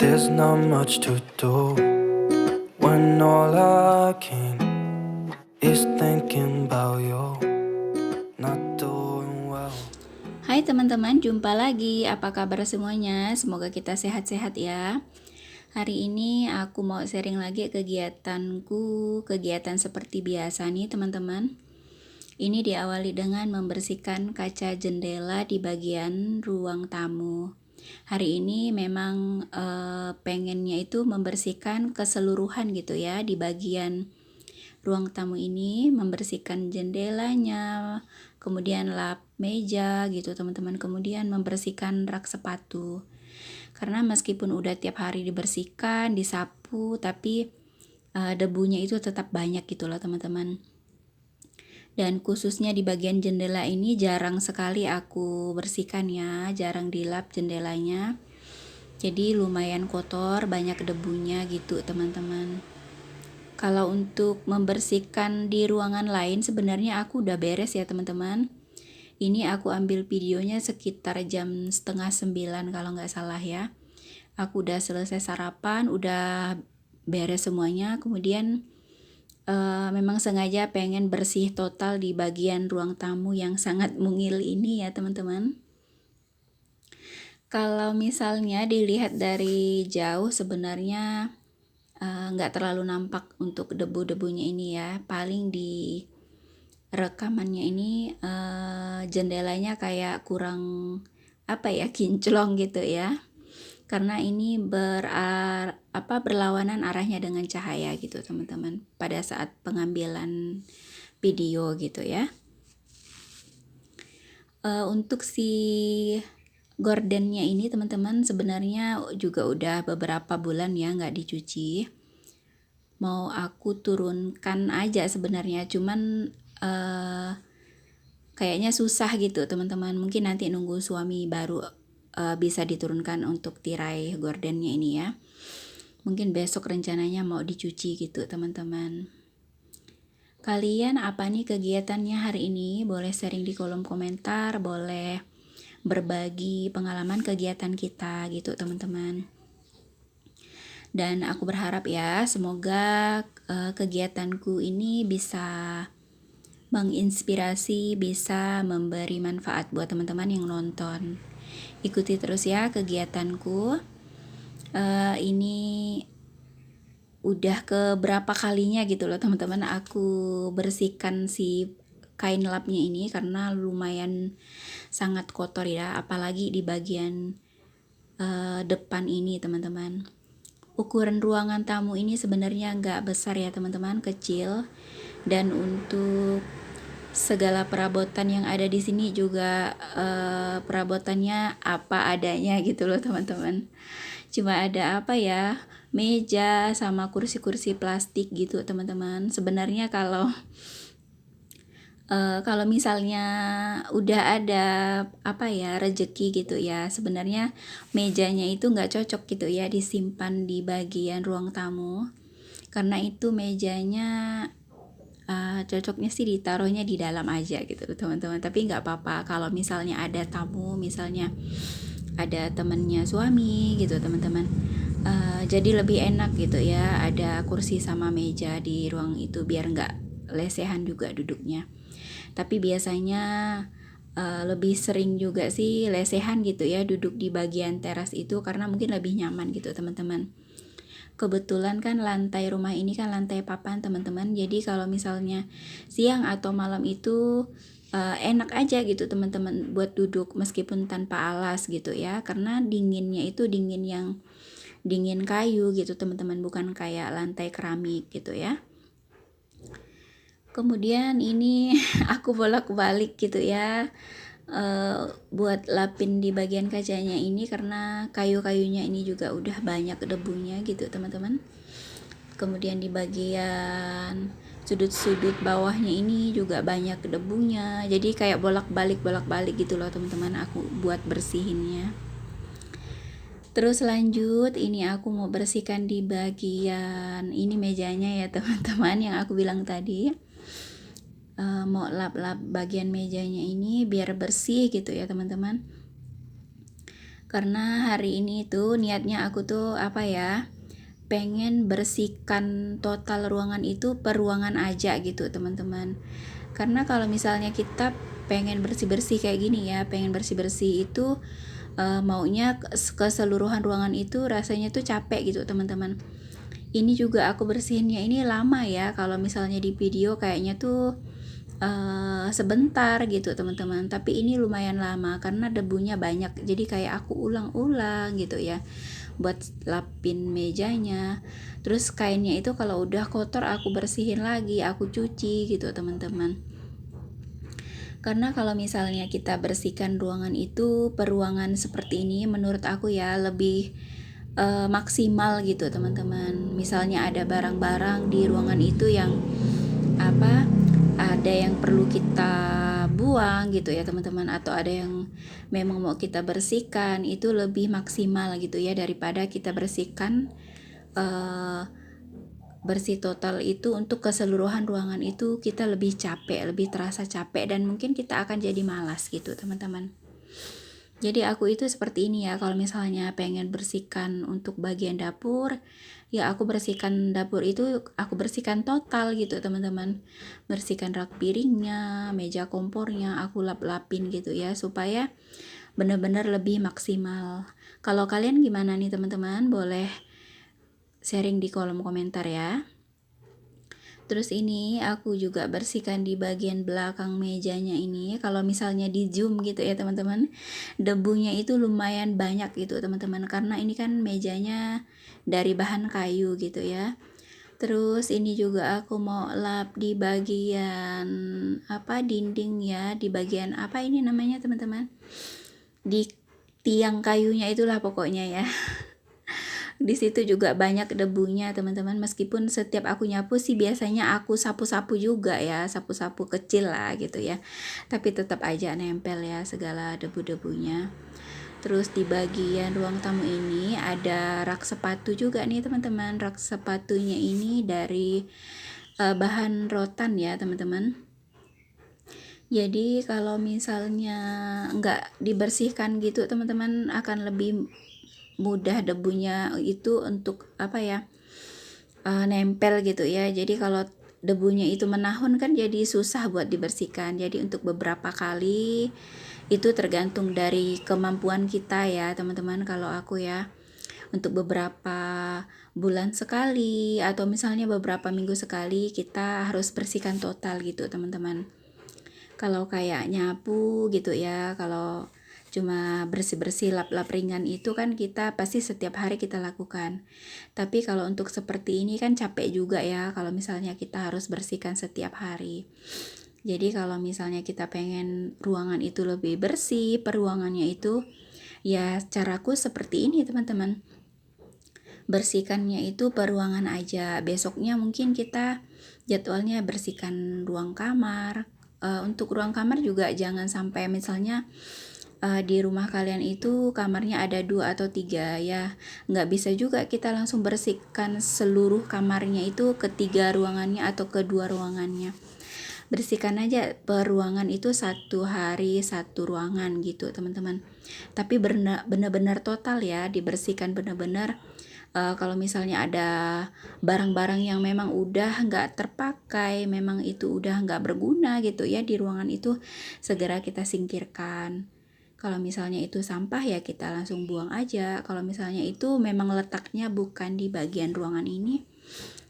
There's not much to do when all I can is thinking about you, not doing well. Hai teman-teman, jumpa lagi. Apa kabar semuanya? Semoga kita sehat-sehat ya. Hari ini aku mau sharing lagi kegiatan seperti biasa nih teman-teman. Ini diawali dengan membersihkan kaca jendela di bagian ruang tamu. Hari ini memang pengennya itu membersihkan keseluruhan gitu ya di bagian ruang tamu ini, membersihkan jendelanya, kemudian lap meja gitu teman-teman, kemudian membersihkan rak sepatu. Karena meskipun udah tiap hari dibersihkan, disapu, tapi debunya itu tetap banyak gitu loh teman-teman. Dan khususnya di bagian jendela ini jarang sekali aku bersihkan ya, jarang dilap jendelanya. Jadi lumayan kotor, banyak debunya gitu teman-teman. Kalau untuk membersihkan di ruangan lain sebenarnya aku udah beres ya teman-teman. Ini aku ambil videonya sekitar jam 8:30 kalau nggak salah ya. Aku udah selesai sarapan, udah beres semuanya. Kemudian memang sengaja pengen bersih total di bagian ruang tamu yang sangat mungil ini ya teman-teman. Kalau misalnya dilihat dari jauh sebenarnya nggak terlalu nampak untuk debu-debunya ini ya. Paling di rekamannya ini jendelanya kayak kurang kinclong gitu ya. Karena ini berlawanan arahnya dengan cahaya gitu teman-teman pada saat pengambilan video gitu ya. Untuk si gordennya ini teman-teman sebenarnya juga udah beberapa bulan ya nggak dicuci. Mau aku turunkan aja sebenarnya, cuman kayaknya susah gitu teman-teman. Mungkin nanti nunggu suami baru bisa diturunkan untuk tirai gordennya ini ya. Mungkin besok rencananya mau dicuci gitu teman-teman. Kalian apa nih kegiatannya hari ini? Boleh sharing di kolom komentar, boleh berbagi pengalaman kegiatan kita gitu teman-teman. Dan aku berharap ya semoga kegiatanku ini bisa menginspirasi, bisa memberi manfaat buat teman-teman yang nonton. Ikuti terus ya kegiatanku. Ini udah ke berapa kalinya gitu loh teman-teman aku bersihkan si kain lapnya ini karena lumayan sangat kotor ya, apalagi di bagian depan ini teman-teman. Ukuran ruangan tamu ini sebenarnya nggak besar ya teman-teman, kecil. Dan untuk segala perabotan yang ada di sini juga perabotannya apa adanya gitu loh teman-teman. Cuma ada meja sama kursi-kursi plastik gitu teman-teman. Sebenarnya kalau misalnya udah ada rezeki gitu ya, sebenarnya mejanya itu nggak cocok gitu ya disimpan di bagian ruang tamu, karena itu mejanya cocoknya sih ditaruhnya di dalam aja gitu teman-teman. Tapi nggak apa-apa kalau misalnya ada tamu, misalnya ada temennya suami gitu teman-teman, jadi lebih enak gitu ya ada kursi sama meja di ruang itu biar nggak lesehan juga duduknya. Tapi biasanya lebih sering juga sih lesehan gitu ya duduk di bagian teras itu karena mungkin lebih nyaman gitu teman-teman. Kebetulan kan lantai rumah ini kan lantai papan teman-teman, jadi kalau misalnya siang atau malam itu enak aja gitu teman-teman buat duduk meskipun tanpa alas gitu ya, karena dinginnya itu dingin kayu gitu teman-teman, bukan kayak lantai keramik gitu ya. Kemudian ini aku bolak-balik gitu ya buat lapin di bagian kacanya ini karena kayu-kayunya ini juga udah banyak debunya gitu teman-teman. Kemudian di bagian sudut-sudut bawahnya ini juga banyak debunya, jadi kayak bolak-balik gitu loh teman-teman aku buat bersihinnya. Terus lanjut, ini aku mau bersihkan di bagian ini mejanya ya teman-teman yang aku bilang tadi. Mau lap-lap bagian mejanya ini biar bersih gitu ya teman-teman. Karena hari ini tuh niatnya aku tuh pengen bersihkan total ruangan itu per ruangan aja gitu teman-teman. Karena kalau misalnya kita pengen bersih-bersih kayak gini ya, pengen bersih-bersih itu maunya keseluruhan ruangan itu rasanya tuh capek gitu teman-teman. Ini juga aku bersihinnya ini lama ya, kalau misalnya di video kayaknya tuh sebentar gitu teman-teman, tapi ini lumayan lama karena debunya banyak, jadi kayak aku ulang-ulang gitu ya buat lapin mejanya. Terus kainnya itu kalau udah kotor aku bersihin lagi, aku cuci gitu teman-teman. Karena kalau misalnya kita bersihkan ruangan itu per ruangan seperti ini, menurut aku ya lebih maksimal gitu teman-teman. Misalnya ada barang-barang di ruangan itu yang ada yang perlu kita buang gitu ya teman-teman, atau ada yang memang mau kita bersihkan, itu lebih maksimal gitu ya daripada kita bersihkan bersih total itu. Untuk keseluruhan ruangan itu kita lebih capek, lebih terasa capek, dan mungkin kita akan jadi malas gitu teman-teman. Jadi aku itu seperti ini ya, kalau misalnya pengen bersihkan untuk bagian dapur, ya aku bersihkan dapur itu, aku bersihkan total gitu teman-teman. Bersihkan rak piringnya, meja kompornya, aku lap-lapin gitu ya, supaya benar-benar lebih maksimal. Kalau kalian gimana nih teman-teman? Boleh sharing di kolom komentar ya. Terus ini aku juga bersihkan di bagian belakang mejanya ini. Kalau misalnya di zoom gitu ya teman-teman, debunya itu lumayan banyak gitu teman-teman, karena ini kan mejanya dari bahan kayu gitu ya. Terus ini juga aku mau lap di bagian dinding ya, di bagian ini namanya teman-teman, di tiang kayunya itulah pokoknya ya. Di situ juga banyak debunya teman-teman, meskipun setiap aku nyapu sih biasanya aku sapu-sapu juga ya, sapu-sapu kecil lah gitu ya, tapi tetap aja nempel ya segala debu-debunya. Terus di bagian ruang tamu ini ada rak sepatu juga nih teman-teman. Rak sepatunya ini dari bahan rotan ya teman-teman. Jadi kalau misalnya nggak dibersihkan gitu teman-teman, akan lebih mudah debunya itu untuk nempel gitu ya. Jadi kalau debunya itu menahun kan jadi susah buat dibersihkan. Jadi untuk beberapa kali, itu tergantung dari kemampuan kita ya teman-teman. Kalau aku ya, untuk beberapa bulan sekali atau misalnya beberapa minggu sekali kita harus bersihkan total gitu teman-teman. Kalau kayak nyapu gitu ya, kalau cuma bersih-bersih lap-lap ringan itu kan kita pasti setiap hari kita lakukan. Tapi kalau untuk seperti ini kan capek juga ya kalau misalnya kita harus bersihkan setiap hari. Jadi kalau misalnya kita pengen ruangan itu lebih bersih, per ruangannya itu, ya caraku seperti ini teman-teman. Bersihkannya itu per ruangan aja. Besoknya mungkin kita jadwalnya bersihkan ruang kamar. Untuk ruang kamar juga jangan sampai misalnya di rumah kalian itu kamarnya ada 2 atau 3 ya, nggak bisa juga kita langsung bersihkan seluruh kamarnya itu ketiga ruangannya atau kedua ruangannya. Bersihkan aja per ruangan itu 1 hari 1 ruangan gitu teman-teman, tapi benar-benar total ya, dibersihkan benar-benar. Kalau misalnya ada barang-barang yang memang udah nggak terpakai, memang itu udah nggak berguna gitu ya di ruangan itu, segera kita singkirkan. Kalau misalnya itu sampah ya kita langsung buang aja. Kalau misalnya itu memang letaknya bukan di bagian ruangan ini,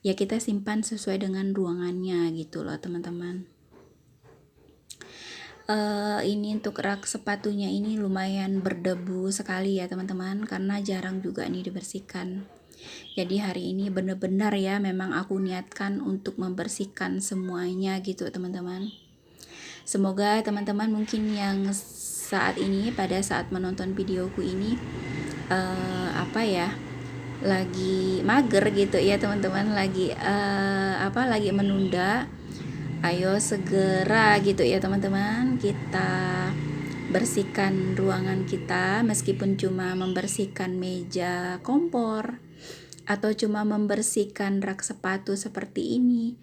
ya kita simpan sesuai dengan ruangannya gitu loh teman-teman. Ini untuk rak sepatunya ini lumayan berdebu sekali ya teman-teman, karena jarang juga nih dibersihkan. Jadi hari ini benar-benar ya memang aku niatkan untuk membersihkan semuanya gitu teman-teman. Semoga teman-teman mungkin yang saat ini pada saat menonton videoku ini lagi mager gitu ya teman-teman, lagi menunda, ayo segera gitu ya teman-teman, kita bersihkan ruangan kita, meskipun cuma membersihkan meja kompor atau cuma membersihkan rak sepatu seperti ini.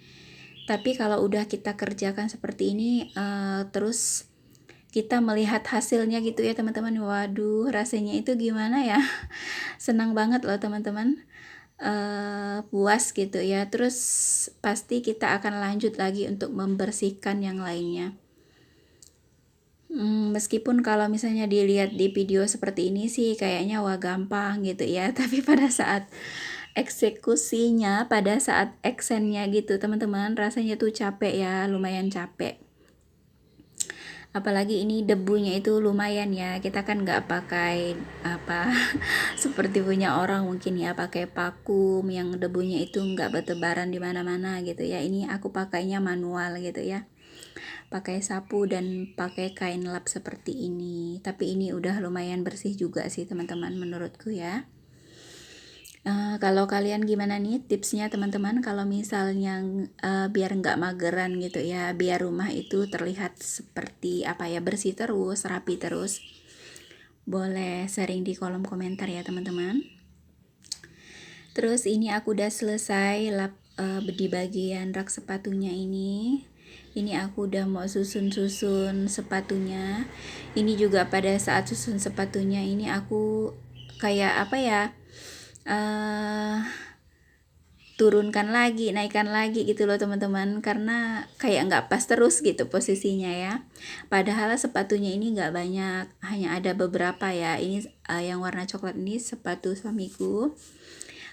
Tapi kalau udah kita kerjakan seperti ini terus kita melihat hasilnya gitu ya teman-teman. Waduh, rasanya itu gimana ya? Senang banget loh teman-teman. Puas gitu ya. Terus pasti kita akan lanjut lagi untuk membersihkan yang lainnya. Meskipun kalau misalnya dilihat di video seperti ini sih kayaknya wah gampang gitu ya, tapi pada saat eksekusinya, pada saat actionnya gitu teman-teman, rasanya tuh capek ya, lumayan capek. Apalagi ini debunya itu lumayan ya, kita kan nggak pakai apa seperti punya orang mungkin ya, pakai vakum yang debunya itu nggak bertebaran di mana-mana gitu ya. Ini aku pakainya manual gitu ya, pakai sapu dan pakai kain lap seperti ini. Tapi ini udah lumayan bersih juga sih teman-teman menurutku ya. Kalau kalian gimana nih tipsnya teman-teman, kalau misalnya biar nggak mageran gitu ya, biar rumah itu terlihat seperti apa ya, bersih terus, rapi terus, boleh sharing di kolom komentar ya teman-teman. Terus ini aku udah selesai lap di bagian rak sepatunya ini. Ini aku udah mau susun sepatunya. Ini juga pada saat susun sepatunya ini aku kayak apa ya, turunkan lagi, naikkan lagi gitu loh teman-teman, karena kayak nggak pas terus gitu posisinya ya. Padahal sepatunya ini nggak banyak, hanya ada beberapa ya. Ini yang warna coklat ini sepatu suamiku.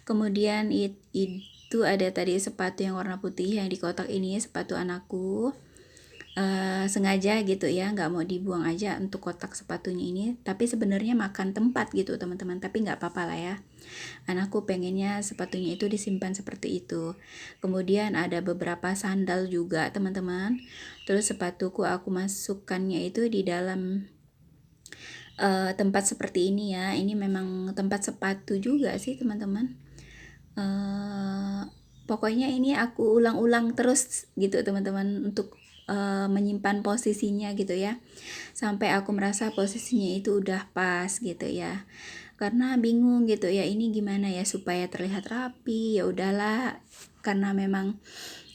Kemudian itu ada tadi sepatu yang warna putih yang di kotak ini sepatu anakku. Sengaja gitu ya, nggak mau dibuang aja untuk kotak sepatunya ini, tapi sebenarnya makan tempat gitu teman-teman, tapi nggak apa-apa lah ya, anakku pengennya sepatunya itu disimpan seperti itu. Kemudian ada beberapa sandal juga teman-teman. Terus sepatuku aku masukkannya itu di dalam tempat seperti ini ya. Ini memang tempat sepatu juga sih teman-teman. Pokoknya ini aku ulang-ulang terus gitu teman-teman untuk menyimpan posisinya gitu ya, sampai aku merasa posisinya itu udah pas gitu ya. Karena bingung gitu ya, ini gimana ya supaya terlihat rapi. Ya udahlah, karena memang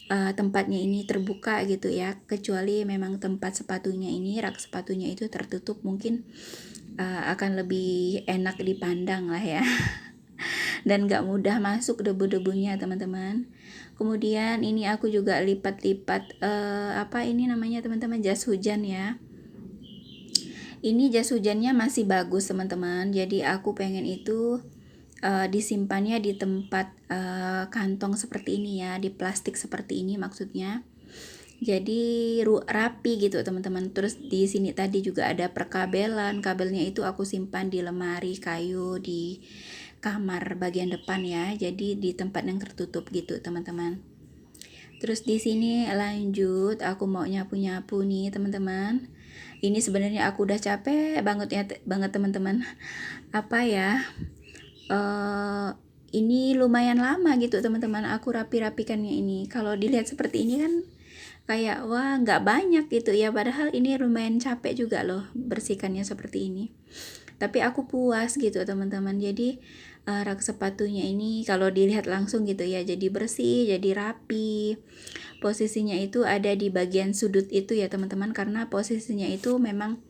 tempatnya ini terbuka gitu ya, kecuali memang tempat sepatunya ini, rak sepatunya itu tertutup, mungkin akan lebih enak dipandang lah ya. Dan gak mudah masuk debu-debunya teman-teman. Kemudian ini aku juga lipat-lipat apa ini namanya teman-teman, jas hujan ya. Ini jas hujannya masih bagus teman-teman, jadi aku pengen itu disimpannya di tempat kantong seperti ini ya, di plastik seperti ini maksudnya. Jadi rapi gitu teman-teman. Terus di sini tadi juga ada perkabelan, kabelnya itu aku simpan di lemari kayu di kamar bagian depan ya, jadi di tempat yang tertutup gitu teman-teman. Terus di sini lanjut aku mau nyapu-nyapu nih teman-teman. Ini sebenarnya aku udah capek banget ya banget teman-teman. Apa ya, ini lumayan lama gitu teman-teman aku rapi-rapikannya ini. Kalau dilihat seperti ini kan kayak wah nggak banyak gitu ya, padahal ini lumayan capek juga loh bersihkannya seperti ini. Tapi aku puas gitu teman-teman. Jadi rak sepatunya ini kalau dilihat langsung gitu ya, jadi bersih, jadi rapi. Posisinya itu ada di bagian sudut itu ya teman-teman, karena posisinya itu memang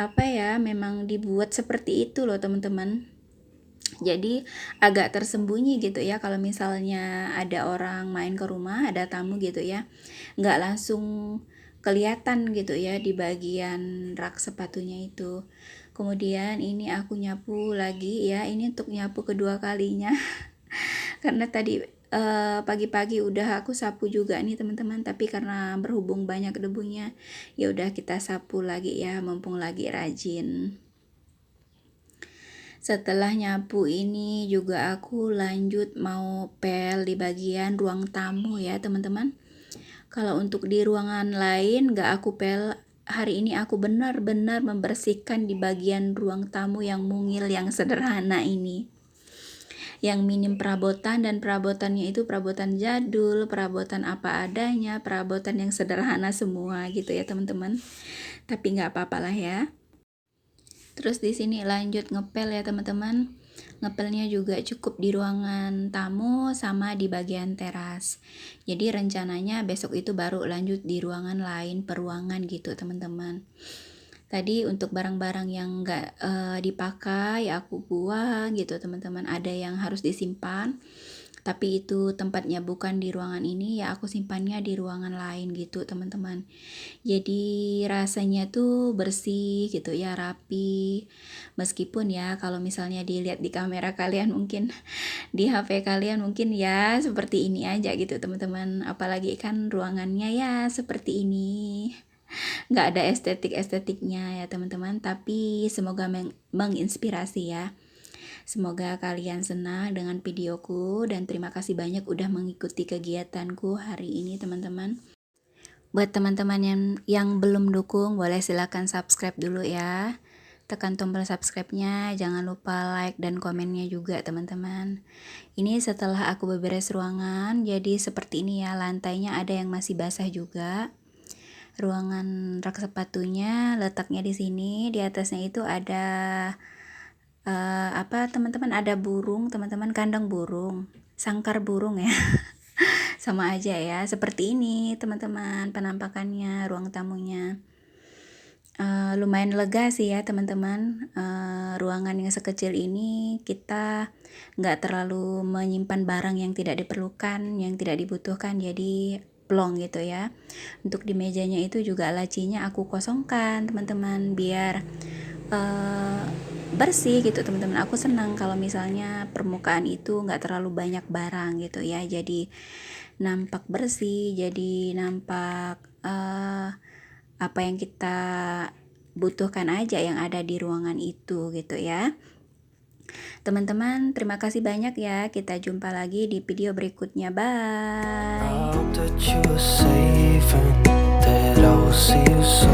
apa ya, memang dibuat seperti itu loh teman-teman. Jadi agak tersembunyi gitu ya, kalau misalnya ada orang main ke rumah, ada tamu gitu ya, nggak langsung kelihatan gitu ya di bagian rak sepatunya itu. Kemudian ini aku nyapu lagi ya, ini untuk nyapu kedua kalinya karena tadi pagi-pagi udah aku sapu juga nih teman-teman, tapi karena berhubung banyak debunya, ya udah kita sapu lagi ya, mumpung lagi rajin. Setelah nyapu ini juga aku lanjut mau pel di bagian ruang tamu ya teman-teman. Kalau untuk di ruangan lain gak aku pel. Hari ini aku benar-benar membersihkan di bagian ruang tamu yang mungil, yang sederhana ini, yang minim perabotan, dan perabotannya itu perabotan jadul, perabotan apa adanya, perabotan yang sederhana semua gitu ya teman-teman. Tapi gak apa-apa lah ya. Terus di sini lanjut ngepel ya teman-teman. Ngepelnya juga cukup di ruangan tamu sama di bagian teras. Jadi rencananya besok itu baru lanjut di ruangan lain, peruangan gitu teman-teman. Tadi untuk barang-barang yang nggak dipakai aku buang gitu teman-teman. Ada yang harus disimpan, tapi itu tempatnya bukan di ruangan ini, ya aku simpannya di ruangan lain gitu teman-teman. Jadi rasanya tuh bersih gitu ya, rapi. Meskipun ya kalau misalnya dilihat di kamera kalian mungkin di HP kalian mungkin ya seperti ini aja gitu teman-teman. Apalagi kan ruangannya ya seperti ini. Nggak ada estetik-estetiknya ya teman-teman, tapi semoga menginspirasi ya. Semoga kalian senang dengan videoku dan terima kasih banyak udah mengikuti kegiatanku hari ini teman-teman. Buat teman-teman yang belum dukung, boleh silakan subscribe dulu ya. Tekan tombol subscribe-nya, jangan lupa like dan komennya juga teman-teman. Ini setelah aku beberes ruangan, jadi seperti ini ya, lantainya ada yang masih basah juga. Ruangan rak sepatunya letaknya di sini, di atasnya itu ada apa teman-teman, ada burung teman-teman, kandang burung, sangkar burung ya. Sama aja ya, seperti ini teman-teman penampakannya ruang tamunya. Lumayan lega sih ya teman-teman. Ruangan yang sekecil ini kita nggak terlalu menyimpan barang yang tidak diperlukan, yang tidak dibutuhkan, jadi plong gitu ya. Untuk di mejanya itu juga lacinya aku kosongkan teman-teman biar bersih gitu teman-teman. Aku senang kalau misalnya permukaan itu nggak terlalu banyak barang gitu ya, jadi nampak bersih, jadi nampak apa yang kita butuhkan aja yang ada di ruangan itu gitu ya. Teman-teman, terima kasih banyak ya. Kita jumpa lagi di video berikutnya. Bye. I hope that you are safe and that I will see you soon.